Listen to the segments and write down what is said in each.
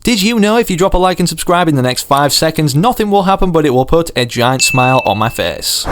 Did you know if you drop a like and subscribe in the next 5 seconds, nothing will happen but it will put a giant smile on my face?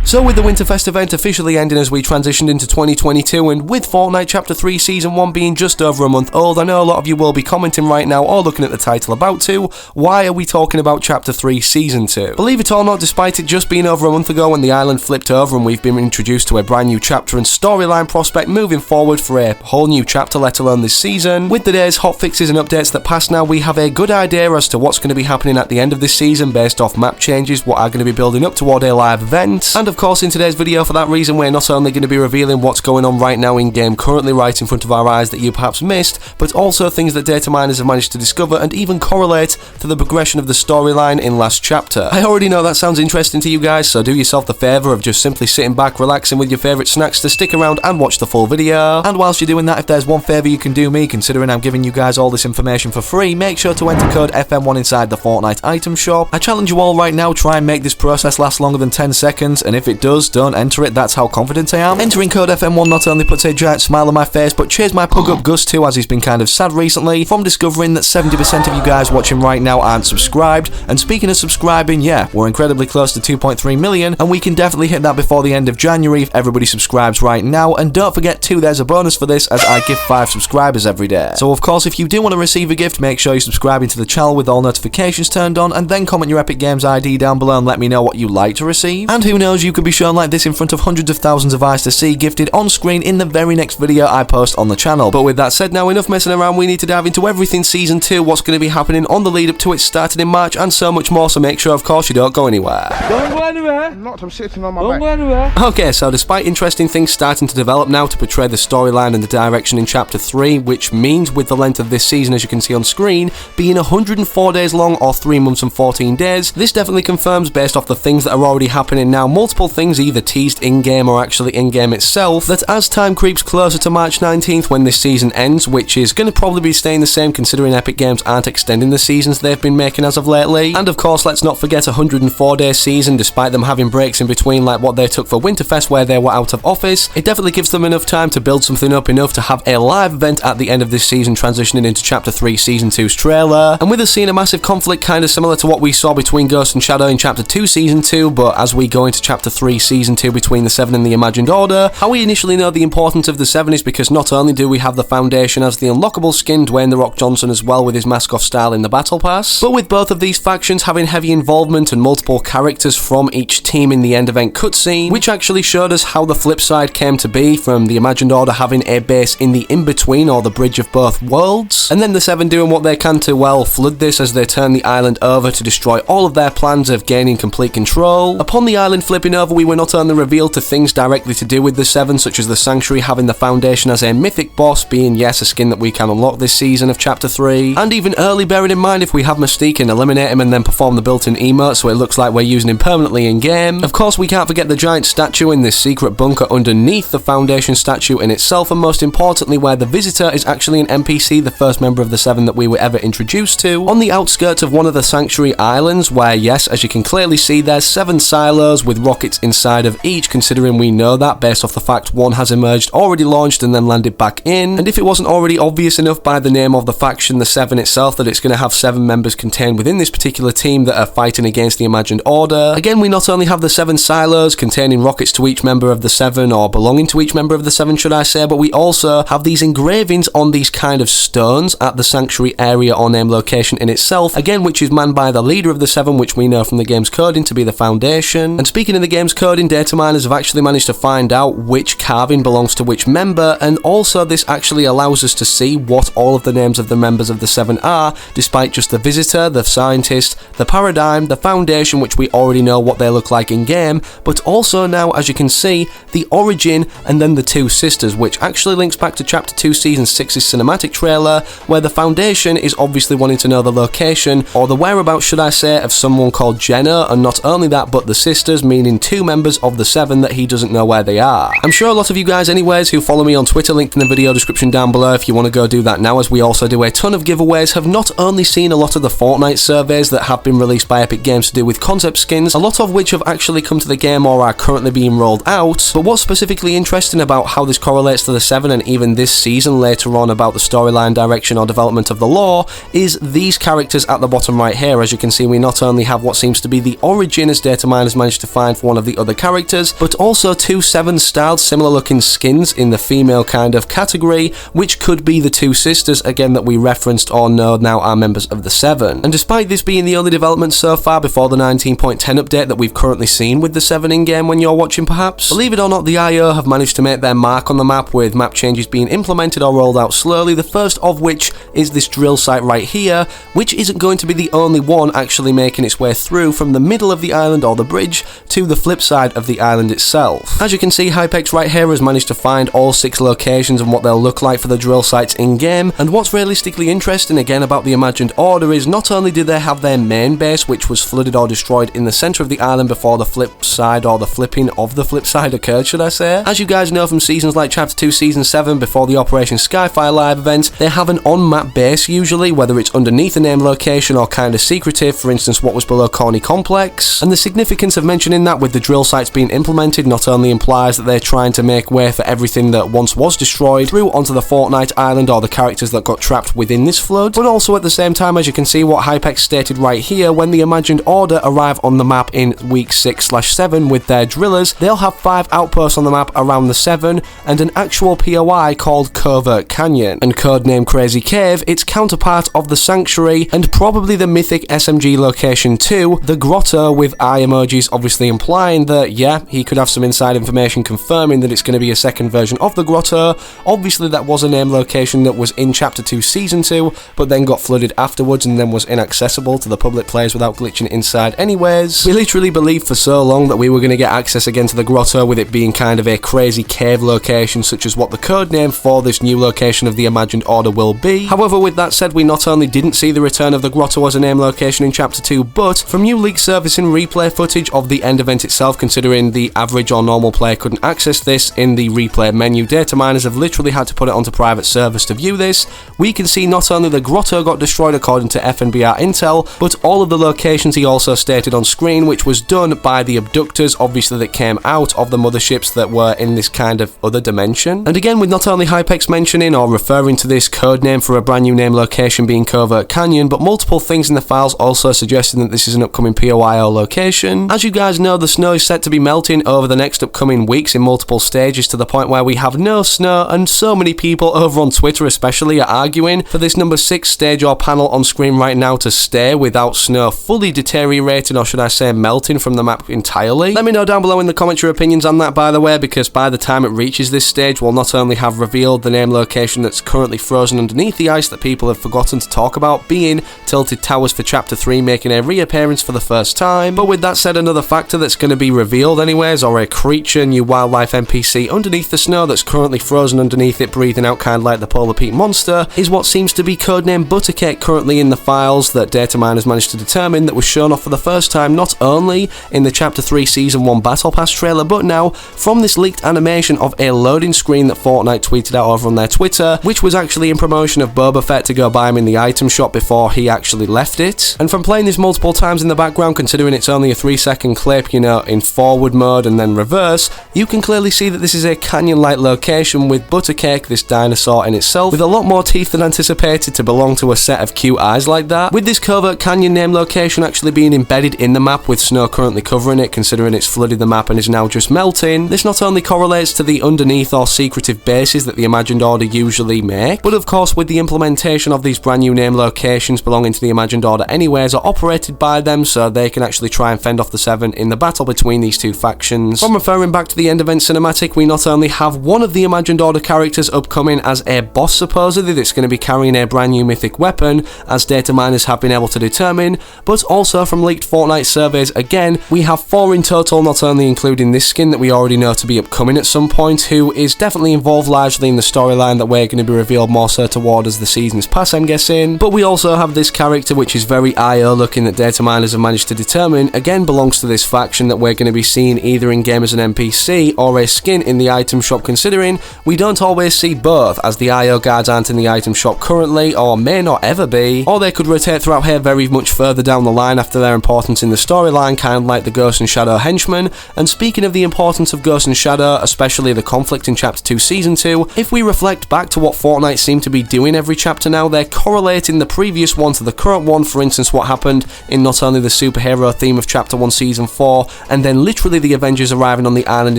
So with the Winterfest event officially ending as we transitioned into 2022, and with Fortnite Chapter 3 Season 1 being just over a month old, I know a lot of you will be commenting right now or looking at the title about to, why are we talking about Chapter 3 Season 2? Believe it or not, despite it just being over a month ago when the island flipped over and we've been introduced to a brand new chapter and storyline prospect moving forward for a whole new chapter, let alone this season, with the day's hotfixes and updates that passed now, we have a good idea as to what's going to be happening at the end of this season based off map changes, what are going to be building up toward a live event, and of course in today's video for that reason we're not only going to be revealing what's going on right now in game currently right in front of our eyes that you perhaps missed, but also things that data miners have managed to discover and even correlate to the progression of the storyline in last chapter. I already know that sounds interesting to you guys, so do yourself the favour of just simply sitting back, relaxing with your favourite snacks to stick around and watch the full video. And whilst you're doing that, if there's one favour you can do me, considering I'm giving you guys all this information for free, make sure to enter code FM1 inside the Fortnite item shop. I challenge you all right now, try and make this process last longer than 10 seconds, and if it does, don't enter it, that's how confident I am. Entering code FM1 not only puts a giant smile on my face, but cheers my pug up Gus too, as he's been kind of sad recently from discovering that 70% of you guys watching right now aren't subscribed. And speaking of subscribing, yeah, we're incredibly close to 2.3 million, and we can definitely hit that before the end of January if everybody subscribes right now. And don't forget too, there's a bonus for this as I give 5 subscribers every day. So of course, if you do want to receive a gift, make sure you're subscribing to the channel with all notifications turned on, and then comment your Epic Games ID down below and let me know what you like to receive. And who knows, you could be shown like this in front of hundreds of thousands of eyes to see, gifted on screen in the very next video I post on the channel. But with that said, now enough messing around, we need to dive into everything Season 2, what's going to be happening on the lead up to it starting in March, and so much more, so make sure of course you don't go anywhere. Don't go anywhere. I'm sitting on my Don't back. go anywhere. Okay, so despite interesting things starting to develop now to portray the storyline and the direction in Chapter 3, which means with the length of this season as you can see on screen, being 104 days long or 3 months and 14 days, this definitely confirms based off the things that are already happening now, multiple things either teased in-game or actually in-game itself, that as time creeps closer to March 19th when this season ends, which is going to probably be staying the same considering Epic Games aren't extending the seasons they've been making as of lately, and of course let's not forget a 104-day season despite them having breaks in between like what they took for Winterfest where they were out of office, it definitely gives them enough time to build something up enough to have a live event at the end of this season transitioning into Chapter 3 Season 2's trailer, and with us seeing a massive conflict kind of similar to what we saw between Ghost and Shadow in Chapter 2 Season 2, but as we go into Chapter 3 Season 2 between the Seven and the Imagined Order, how we initially know the importance of the Seven is because not only do we have the Foundation as the unlockable skin, Dwayne "The Rock" Johnson as well with his mask-off style in the Battle Pass, but with both of these factions having heavy involvement and multiple characters from each team in the end event cutscene, which actually showed us how the flip side came to be from the Imagined Order having a base in the in-between or the bridge of both worlds, and then the Seven doing what they can to, well, flood this as they turn the island over to destroy all of their plans of gaining complete control. Upon the island flipping over, we were not only revealed to things directly to do with the Seven, such as the Sanctuary having the Foundation as a mythic boss, being yes a skin that we can unlock this season of Chapter 3, and even early bearing in mind if we have Mystique and eliminate him and then perform the built-in emote so it looks like we're using him permanently in game. Of course we can't forget the giant statue in this secret bunker underneath the Foundation statue in itself, and most importantly where the Visitor is actually an NPC, the first member of the Seven that we were ever introduced to, on the outskirts of one of the Sanctuary Islands where yes, as you can clearly see, there's 7 silos with rockets inside of each, considering we know that based off the fact one has emerged, already launched and then landed back in, and if it wasn't already obvious enough by the name of the faction, the Seven itself, that it's going to have 7 members contained within this particular team that are fighting against the Imagined Order. Again, we not only have the 7 silos containing rockets to each member of the Seven, or belonging to each member of the Seven should I say, but we also have these engravings on these kind of stones at the Sanctuary area or name location in itself, again which is manned by the leader of the Seven, which we know from the game's coding to be the Foundation. And speaking of the game's coding, data miners have actually managed to find out which carving belongs to which member, and also this actually allows us to see what all of the names of the members of the Seven are, despite just the Visitor, the Scientist, the Paradigm, the Foundation, which we already know what they look like in game, but also now as you can see the Origin and then the 2 Sisters, which actually links back to Chapter 2 Season 6's cinematic trailer, where the Foundation is obviously wanting to know the location, or the whereabouts should I say, of someone called Jenna, and not only that but the Sisters, meaning 2 members of the 7 that he doesn't know where they are. I'm sure a lot of you guys anyways who follow me on Twitter, linked in the video description down below if you want to go do that now, as we also do a ton of giveaways, have not only seen a lot of the Fortnite surveys that have been released by Epic Games to do with concept skins, a lot of which have actually come to the game or are currently being rolled out, but what's specifically interesting about how this correlates to the 7 and even this season later on about the storyline, direction or development of the lore is these characters at the bottom right here. As you can see, we not only have what seems to be the origin as data miners managed to find for one of the other characters, but also 2 7 styled similar looking skins in the female kind of category, which could be the 2 sisters again that we referenced or know now are members of the 7. And despite this being the only development so far before the 19.10 update that we've currently seen with the 7 in-game when you're watching perhaps, believe it or not, the IO have managed to make their mark on the map with map changes being implemented or rolled out slowly, the first of which is this drill site right here, which isn't going to be the only one actually making its way through from the middle of the island or the bridge to the flip side of the island itself. As you can see, Hypex right here has managed to find all 6 locations and what they'll look like for the drill sites in-game, and what's realistically interesting again about the Imagined Order is not only did they have their main base, which was flooded or destroyed in the centre of the island before the flip side or the flipping of the flip side occurred, should I say. As you guys know from seasons like Chapter 2 Season 7 before the Operation Skyfire live event, they have an on-map base usually, whether it's underneath a named location or kind of secretive, for instance what was below Corny Complex, and the significance of mentioning that with the drill sites being implemented not only implies that they're trying to make way for everything that once was destroyed through onto the Fortnite island or the characters that got trapped within this flood, but also at the same time, as you can see what Hypex stated right here, when the Imagined Order arrive on the map in week 6/7 with their drillers, they'll have 5 outposts on the map around the 7 and an actual POI called Covert Canyon, and codenamed Crazy Cave, its counterpart of the Sanctuary and probably the mythic SMG location 2, the Grotto, with eye emojis obviously implying that yeah, he could have some inside information confirming that it's going to be a second version of the Grotto. Obviously that was a name location that was in Chapter 2 Season 2 but then got flooded afterwards and then was inaccessible to the public players without glitching inside anyways. We literally believed for so long that we were going to get access again to the Grotto with it being kind of a crazy cave location such as what the codename for this new location of the Imagined Order will be. However, with that said, we not only didn't see the return of the Grotto as a name location in Chapter 2, but from new leaked servicing replay footage of the end event itself, considering the average or normal player couldn't access this in the replay menu, data miners have literally had to put it onto private servers to view this. We can see not only the Grotto got destroyed according to FNBR intel, but all of the locations he also stated on screen, which was done by the abductors, obviously, that came out of the motherships that were in this kind of other dimension. And again, with not only Hypex mentioning or referring to this codename for a brand new name location being Covert Canyon, but multiple things in the files also suggesting that this is an upcoming POI or location. As you guys know, the snow is set to be melting over the next upcoming weeks in multiple stages, to the point where we have no snow, and so many people over on Twitter especially are arguing for this number 6 stage or panel on screen right now to stay without snow fully deteriorating, or should I say melting from the map entirely. Let me know down below in the comments your opinions on that, by the way, because by the time it reaches this stage we'll not only have revealed the name location that's currently frozen underneath the ice that people have forgotten to talk about, being Tilted Towers for Chapter 3 making a reappearance for the first time, but with that said, another factor that's going to be revealed anyways, or a creature, new wildlife NPC underneath the snow that's currently frozen underneath it, breathing out kind of like the Polar Peak monster, is what seems to be codenamed Buttercake currently in the files that data miners managed to determine, that was shown off for the first time not only in the Chapter 3 Season 1 Battle Pass trailer, but now from this leaked animation of a loading screen that Fortnite tweeted out over on their Twitter, which was actually in promotion of Boba Fett to go buy him in the item shop before he actually left it. And from playing this multiple times in the background, considering it's only a 3-second clip, you know, in forward mode and then reverse, you can clearly see that this is a canyon-like location with Buttercake, this dinosaur in itself, with a lot more teeth than anticipated to belong to a set of cute eyes like that, with this Covert Canyon name location actually being embedded in the map with snow currently covering it, considering it's flooded the map and is now just melting. This not only correlates to the underneath or secretive bases that the Imagined Order usually make, but of course with the implementation of these brand new name locations belonging to the Imagined Order anyways are operated by them, so they can actually try and fend off the 7 in the battle between these two factions. From referring back to the end event cinematic, we not only have one of the Imagined Order characters upcoming as a boss supposedly that's going to be carrying a brand new mythic weapon, as data miners have been able to determine, but also from leaked Fortnite surveys again, we have 4 in total, not only including this skin that we already know to be upcoming at some point, who is definitely involved largely in the storyline that we're going to be revealed more so toward as the seasons pass, I'm guessing, but we also have this character which is very IO looking that data miners have managed to determine, again belongs to this faction that we're going to be seeing either in-game as an NPC or a skin in the item shop, considering we don't always see both, as the IO guards aren't in the item shop currently, or may not ever be, or they could rotate throughout here very much further down the line after their importance in the storyline, kind of like the Ghost and Shadow henchmen. And speaking of the importance of Ghost and Shadow, especially the conflict in Chapter 2 Season 2, if we reflect back to what Fortnite seem to be doing every chapter now, they're correlating the previous one to the current one. For instance, what happened in not only the superhero theme of Chapter 1 Season 4, and then literally the Avengers arriving on the island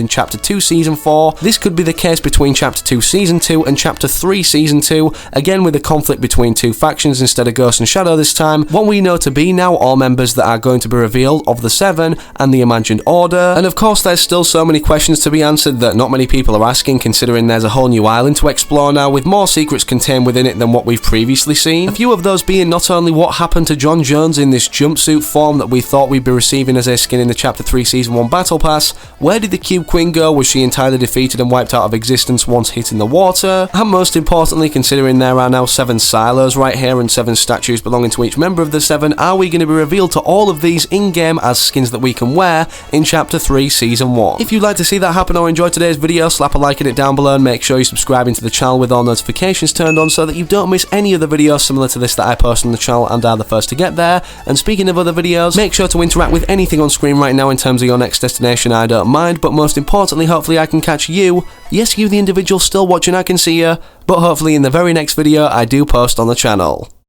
in Chapter 2 Season 4, this could be the case between Chapter 2 Season 2 and Chapter 3 Season 2, again with a conflict between two factions instead of Ghost and Shadow this time. What we know to be now all members that are going to be revealed of the Seven and the Imagined Order. And of course there's still so many questions to be answered that not many people are asking, considering there's a whole new island to explore now with more secrets contained within it than what we've previously seen. A few of those being not only what happened to John Jones in this jumpsuit form that we thought we'd be receiving as a skin in the Chapter 3 Season 1 Battle Pass, where did the Cube Queen go? Was she entirely defeated and wiped out of existence once hitting the water? And most importantly, considering there are now 7 silos right here and 7 statues belonging to each member of the 7, are we going to be revealed to all of these in-game as skins that we can wear in Chapter 3 Season 1? If you'd like to see that happen or enjoy today's video, slap a like in it down below and make sure you're subscribing to the channel with all notifications turned on so that you don't miss any of the videos similar to this that I post on the channel and are the first to get there. And speaking of other videos, make sure to interact with anything on screen right now in terms of your next destination, I don't mind, but most importantly, hopefully I can catch you, yes you the individual still watching, I can see you, but hopefully in the very next video I do post on the channel.